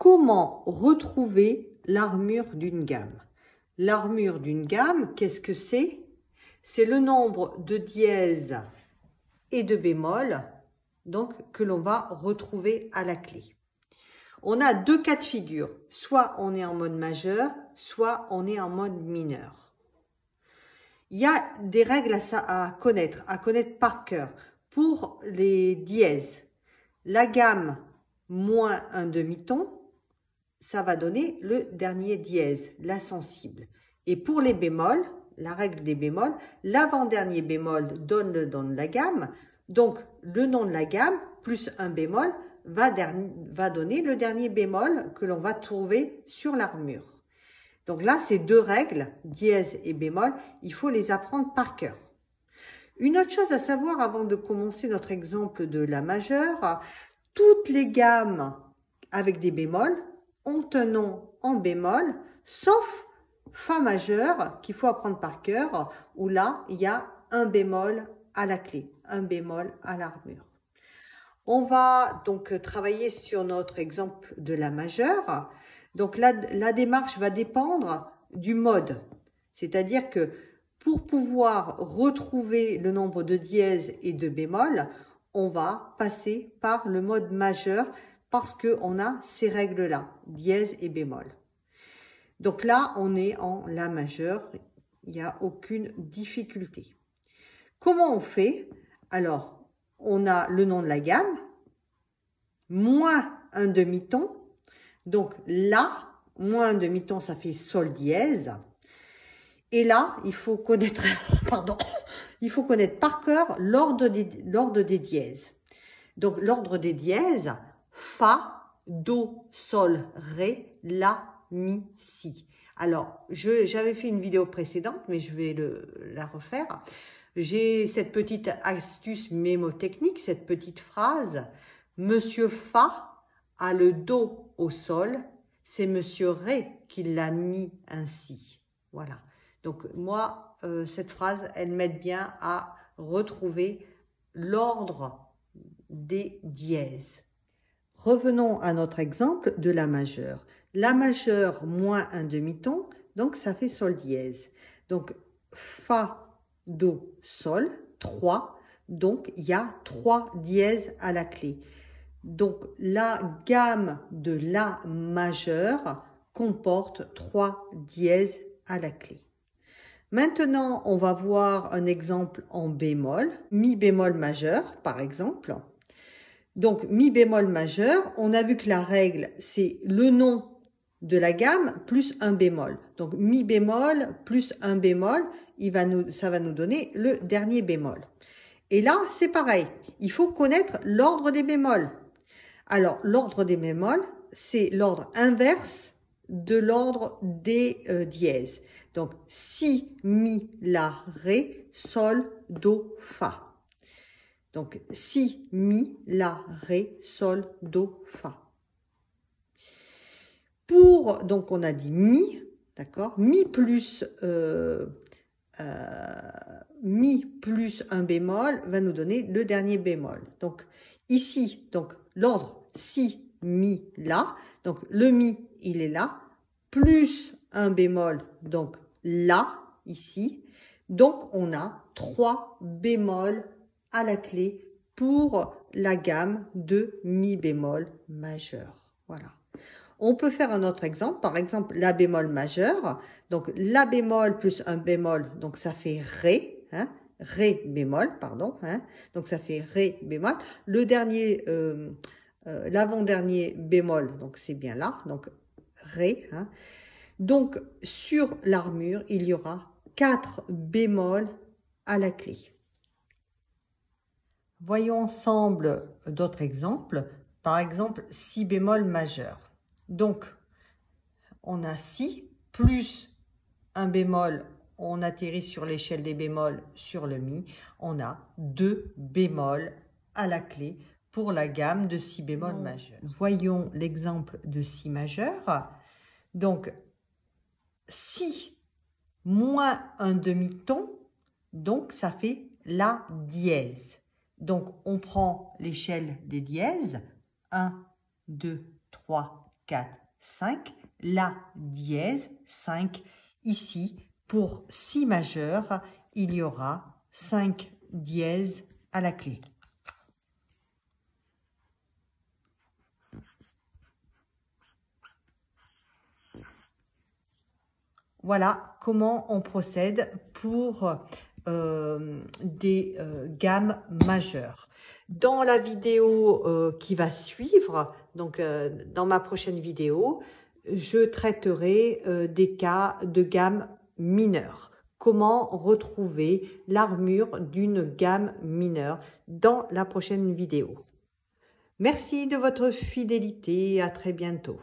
Comment retrouver l'armure d'une gamme? L'armure d'une gamme, qu'est-ce que c'est? C'est le nombre de dièses et de bémols donc, que l'on va retrouver à la clé. On a deux cas de figure. Soit on est en mode majeur, soit on est en mode mineur. Il y a des règles à connaître par cœur. Pour les dièses, la gamme moins un demi-ton, ça va donner le dernier dièse, la sensible. Et pour les bémols, la règle des bémols, l'avant-dernier bémol donne le nom de la gamme. Donc, le nom de la gamme plus un bémol va donner le dernier bémol que l'on va trouver sur l'armure. Donc là, ces deux règles, dièse et bémol, il faut les apprendre par cœur. Une autre chose à savoir avant de commencer notre exemple de la majeure, toutes les gammes avec des bémols ont un nom en bémol, sauf Fa majeur, qu'il faut apprendre par cœur, où là, il y a un bémol à la clé, un bémol à l'armure. On va donc travailler sur notre exemple de la majeure. Donc la démarche va dépendre du mode. C'est-à-dire que pour pouvoir retrouver le nombre de dièses et de bémols, on va passer par le mode majeur parce qu'on a ces règles-là, dièse et bémol. Donc là, on est en la majeure, il n'y a aucune difficulté. Comment on fait? Alors, on a le nom de la gamme, moins un demi-ton. Donc là, moins un demi-ton, ça fait sol dièse. Et là, il faut connaître, il faut connaître par cœur l'ordre des dièses. Donc l'ordre des dièses, Fa, Do, Sol, Ré, La, Mi, Si. Alors, j'avais fait une vidéo précédente, mais je vais la refaire. J'ai cette petite astuce mémotechnique, cette petite phrase. Monsieur Fa a le Do au sol, c'est Monsieur Ré qui l'a mis ainsi. Voilà. Donc moi, cette phrase, elle m'aide bien à retrouver l'ordre des dièses. Revenons à notre exemple de la majeure. La majeure moins un demi-ton, donc ça fait sol dièse. Donc Fa, Do, Sol, 3. Donc il y a 3 dièses à la clé. Donc la gamme de la majeure comporte 3 dièses à la clé. Maintenant, on va voir un exemple en bémol, mi bémol majeur par exemple. Donc, mi bémol majeur, on a vu que la règle, c'est le nom de la gamme plus un bémol. Donc, mi bémol plus un bémol, ça va nous donner le dernier bémol. Et là, c'est pareil, il faut connaître l'ordre des bémols. Alors, l'ordre des bémols, c'est l'ordre inverse de l'ordre des dièses. Donc, si, mi, la, ré, sol, do, fa. Donc, si, mi, la, ré, sol, do, fa. Donc on a dit mi, d'accord, mi plus un bémol va nous donner le dernier bémol. Donc, ici, donc l'ordre si, mi, la, donc le mi, il est là, plus un bémol, donc là, ici. Donc, on a 3 bémols à la clé pour la gamme de mi bémol majeur. Voilà. On peut faire un autre exemple, par exemple la bémol majeur. Donc la bémol plus un bémol, donc ça fait ré, hein, ré bémol, pardon. Hein, donc ça fait ré bémol. Le dernier, l'avant-dernier bémol, donc c'est bien là, donc ré. Hein. Donc sur l'armure, il y aura 4 bémols à la clé. Voyons ensemble d'autres exemples. Par exemple, si bémol majeur. Donc, on a si plus un bémol, on atterrit sur l'échelle des bémols sur le mi. On a 2 bémols à la clé pour la gamme de si bémol majeur. Voyons l'exemple de si majeur. Donc, si moins un demi-ton, donc ça fait la dièse. Donc, on prend l'échelle des dièses, 1, 2, 3, 4, 5, La dièse 5. Ici, pour Si majeur, il y aura 5 dièses à la clé. Voilà comment on procède pour des gammes majeures. Dans la vidéo qui va suivre, donc dans ma prochaine vidéo, je traiterai des cas de gamme mineure. Comment retrouver l'armure d'une gamme mineure dans la prochaine vidéo. Merci de votre fidélité, à très bientôt.